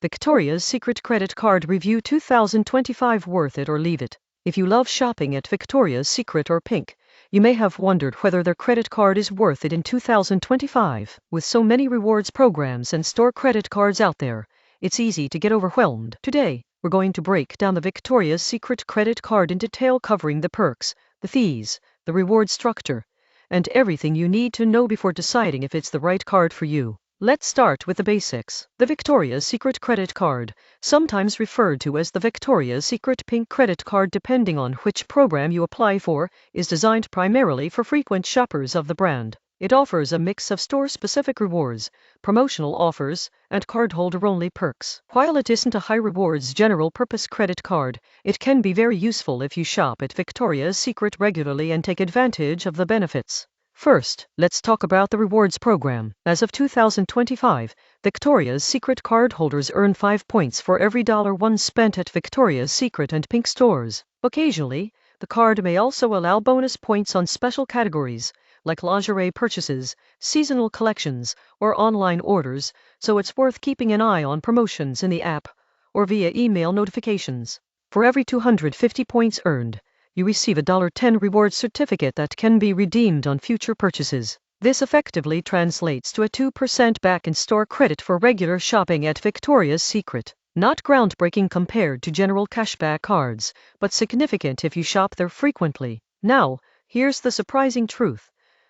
Victoria's Secret Credit Card Review 2025. Worth it or leave it? If you love shopping at Victoria's Secret or Pink, you may have wondered whether their credit card is worth it in 2025. With so many rewards programs and store credit cards out there, it's easy to get overwhelmed. Today, we're going to break down the Victoria's Secret credit card in detail, covering the perks, the fees, the reward structure, and everything you need to know before deciding if it's the right card for you. Let's start with the basics. The Victoria's Secret credit card, sometimes referred to as the Victoria's Secret Pink credit card depending on which program you apply for, is designed primarily for frequent shoppers of the brand. It offers a mix of store-specific rewards, promotional offers, and cardholder-only perks. While it isn't a high-rewards general-purpose credit card, it can be very useful if you shop at Victoria's Secret regularly and take advantage of the benefits. First, let's talk about the rewards program. As of 2025, Victoria's Secret cardholders earn 5 points for every $1 spent at Victoria's Secret and Pink stores. Occasionally, the card may also allow bonus points on special categories, like lingerie purchases, seasonal collections, or online orders, so it's worth keeping an eye on promotions in the app or via email notifications. For every 250 points earned, you receive a $10 reward certificate that can be redeemed on future purchases. This effectively translates to a 2% back in store credit for regular shopping at Victoria's Secret. Not groundbreaking compared to general cashback cards, but significant if you shop there frequently. Now, here's the surprising truth.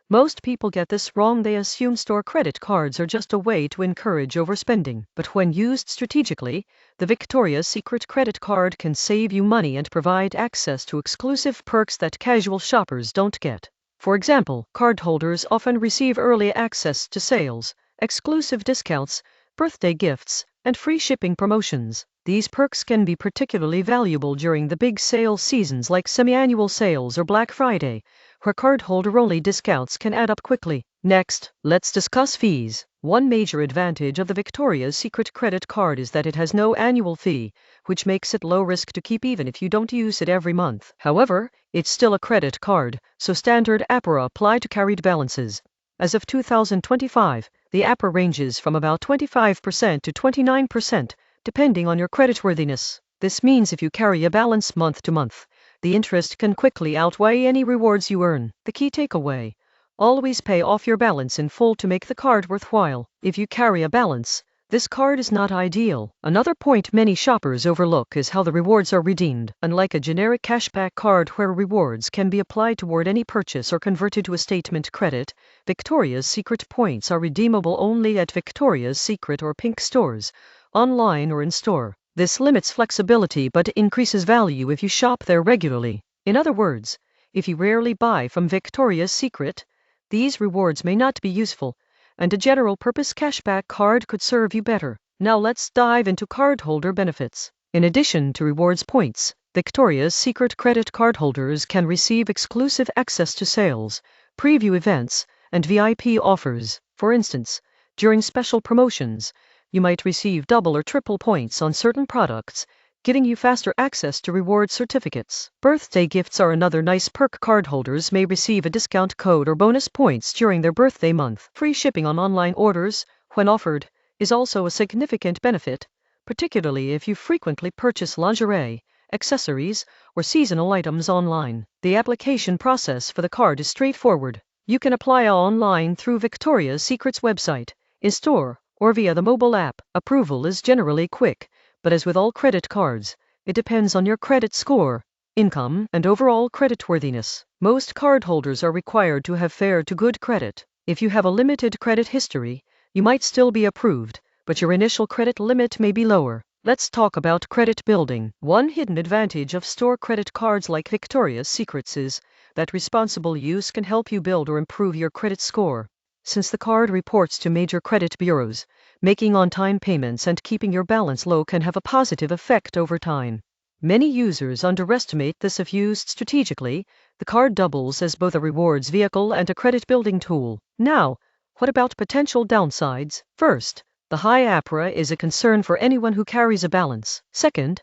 Most people get this wrong. They assume store credit cards are just a way to encourage overspending. But when used strategically, the Victoria's Secret credit card can save you money and provide access to exclusive perks that casual shoppers don't get. For example, cardholders often receive early access to sales, exclusive discounts, birthday gifts, and free shipping promotions. These perks can be particularly valuable during the big sale seasons like semi-annual sales or Black Friday, where cardholder-only discounts can add up quickly. Next, let's discuss fees. One major advantage of the Victoria's Secret credit card is that it has no annual fee, which makes it low risk to keep even if you don't use it every month. However, it's still a credit card, so standard APR apply to carried balances. As of 2025, the APR ranges from about 25% to 29%, depending on your creditworthiness. This means if you carry a balance month to month, the interest can quickly outweigh any rewards you earn. The key takeaway: always pay off your balance in full to make the card worthwhile. If you carry a balance, this card is not ideal. Another point many shoppers overlook is how the rewards are redeemed. Unlike a generic cashback card where rewards can be applied toward any purchase or converted to a statement credit, Victoria's Secret points are redeemable only at Victoria's Secret or Pink stores, online or in store. This limits flexibility but increases value if you shop there regularly. In other words, if you rarely buy from Victoria's Secret, these rewards may not be useful, and a general-purpose cashback card could serve you better. Now let's dive into cardholder benefits. In addition to rewards points, Victoria's Secret credit cardholders can receive exclusive access to sales, preview events, and VIP offers. For instance, during special promotions, you might receive double or triple points on certain products, giving you faster access to reward certificates. Birthday gifts are another nice perk. Cardholders may receive a discount code or bonus points during their birthday month. Free shipping on online orders, when offered, is also a significant benefit, particularly if you frequently purchase lingerie, accessories, or seasonal items online. The application process for the card is straightforward. You can apply online through Victoria's Secret's website, in-store, or via the mobile app. Approval is generally quick, but as with all credit cards, it depends on your credit score, income, and overall creditworthiness. Most cardholders are required to have fair to good credit. If you have a limited credit history, you might still be approved, but your initial credit limit may be lower. Let's talk about credit building. One hidden advantage of store credit cards like Victoria's Secret's is that responsible use can help you build or improve your credit score. Since the card reports to major credit bureaus, making on-time payments and keeping your balance low can have a positive effect over time. Many users underestimate this. If used strategically, the card doubles as both a rewards vehicle and a credit-building tool. Now, what about potential downsides? First, the high APR is a concern for anyone who carries a balance. Second,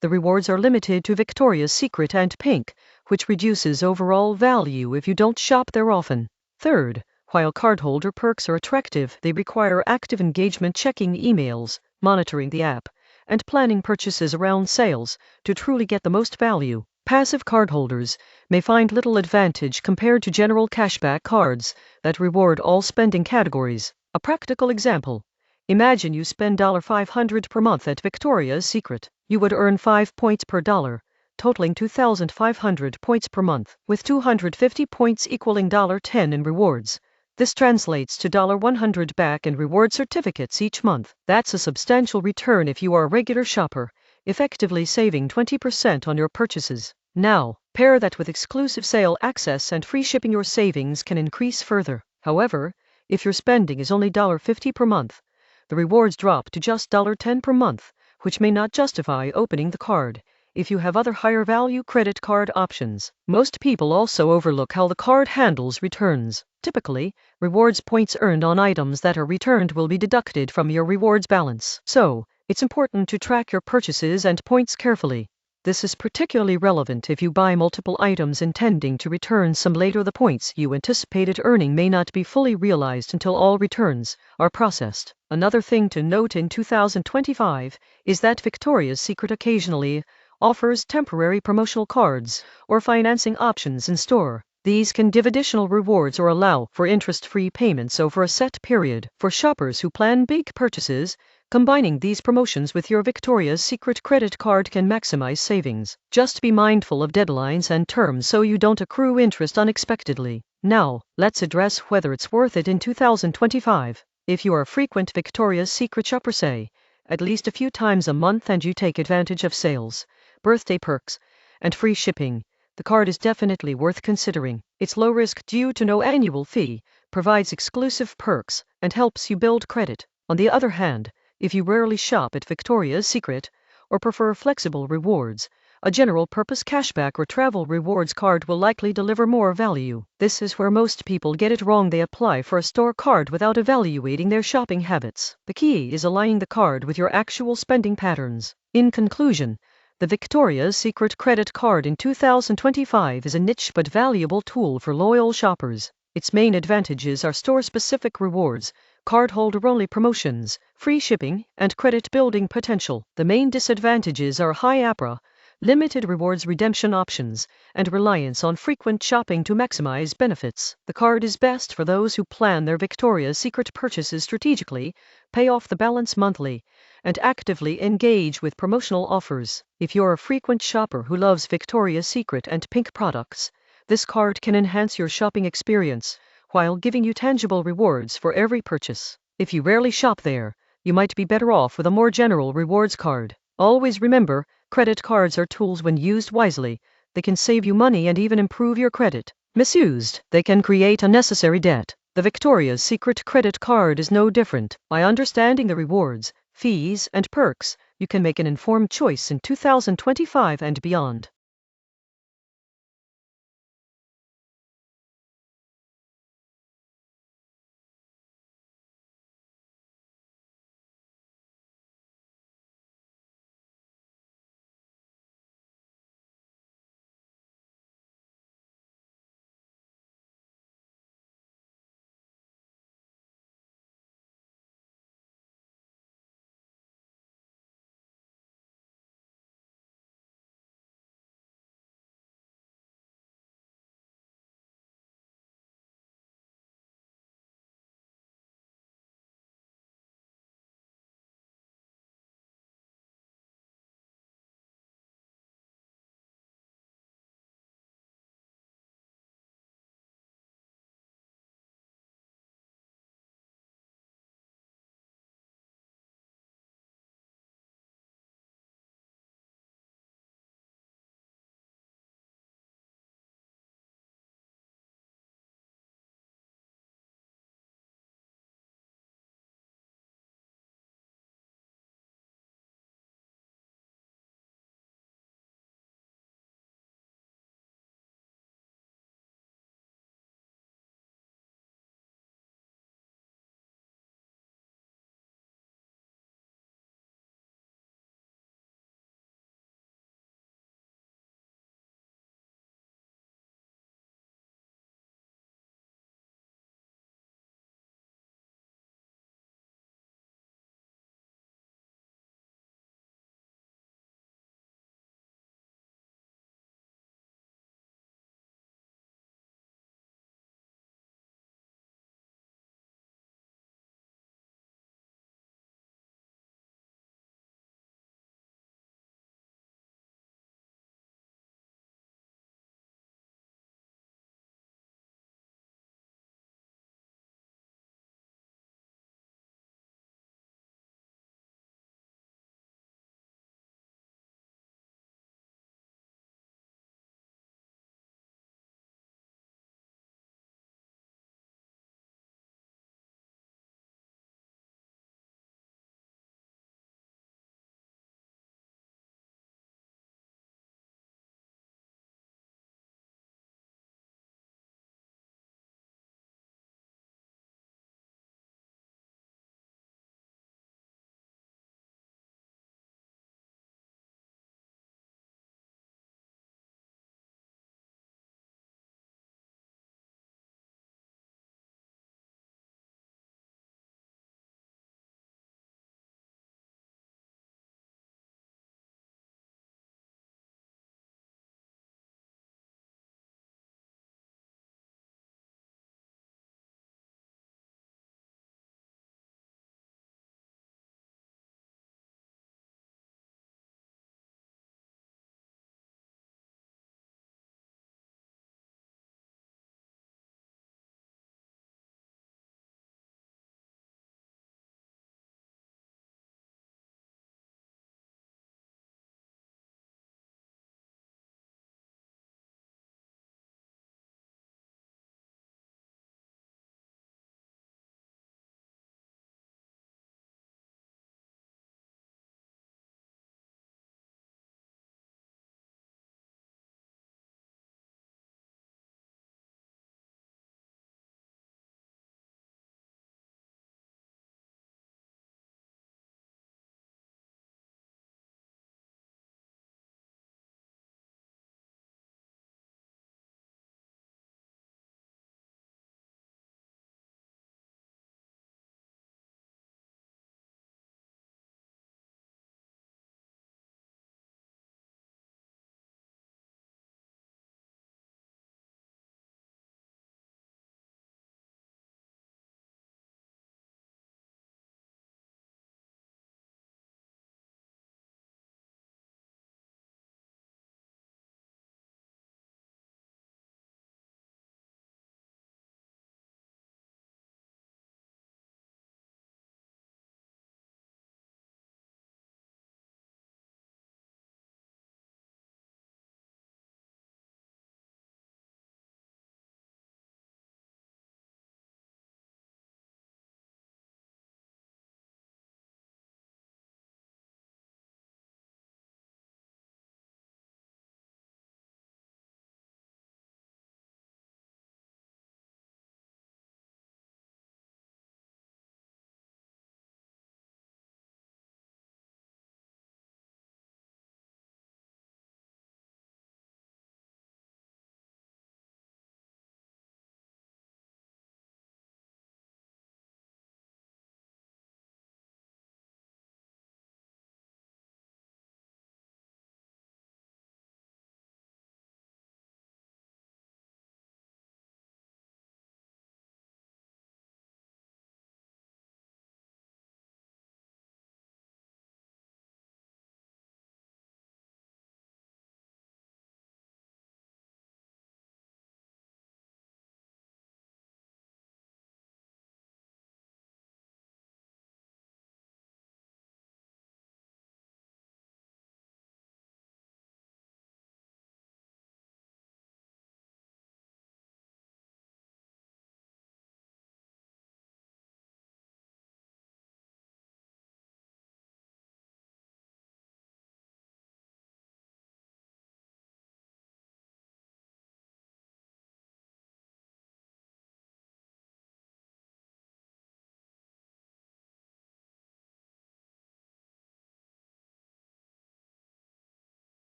the rewards are limited to Victoria's Secret and Pink, which reduces overall value if you don't shop there often. Third, while cardholder perks are attractive, they require active engagement. Checking emails, monitoring the app, and planning purchases around sales to truly get the most value. Passive cardholders may find little advantage compared to general cashback cards that reward all spending categories. A practical example. Imagine you spend $500 per month at Victoria's Secret. You would earn 5 points per dollar, totaling 2,500 points per month, with 250 points equaling $10 in rewards. This translates to $100 back in reward certificates each month. That's a substantial return if you are a regular shopper, effectively saving 20% on your purchases. Now, pair that with exclusive sale access and free shipping, your savings can increase further. However, if your spending is only $50 per month, the rewards drop to just $10 per month, which may not justify opening the card if you have other higher value credit card options. Most people also overlook how the card handles returns. Typically, rewards points earned on items that are returned will be deducted from your rewards balance. So, it's important to track your purchases and points carefully. This is particularly relevant if you buy multiple items intending to return some later. The points you anticipated earning may not be fully realized until all returns are processed. Another thing to note in 2025 is that Victoria's Secret occasionally offers temporary promotional cards or financing options in store. These can give additional rewards or allow for interest-free payments over a set period. For shoppers who plan big purchases, combining these promotions with your Victoria's Secret credit card can maximize savings. Just be mindful of deadlines and terms so you don't accrue interest unexpectedly. Now, let's address whether it's worth it in 2025. If you are a frequent Victoria's Secret shopper, say, at least a few times a month, and you take advantage of sales, birthday perks, and free shipping, the card is definitely worth considering. It's low risk due to no annual fee, provides exclusive perks, and helps you build credit. On the other hand, if you rarely shop at Victoria's Secret or prefer flexible rewards, a general purpose cashback or travel rewards card will likely deliver more value. This is where most people get it wrong. They apply for a store card without evaluating their shopping habits. The key is aligning the card with your actual spending patterns. In conclusion, the Victoria's Secret credit card in 2025 is a niche but valuable tool for loyal shoppers. Its main advantages are store-specific rewards, cardholder-only promotions, free shipping, and credit-building potential. The main disadvantages are high APR, limited rewards redemption options, and reliance on frequent shopping to maximize benefits. The card is best for those who plan their Victoria's Secret purchases strategically, pay off the balance monthly, and actively engage with promotional offers. If you're a frequent shopper who loves Victoria's Secret and Pink products, this card can enhance your shopping experience while giving you tangible rewards for every purchase. If you rarely shop there, you might be better off with a more general rewards card. Always remember, credit cards are tools. When used wisely, they can save you money and even improve your credit. Misused, they can create unnecessary debt. The Victoria's Secret credit card is no different. By understanding the rewards, fees, and perks, you can make an informed choice in 2025 and beyond.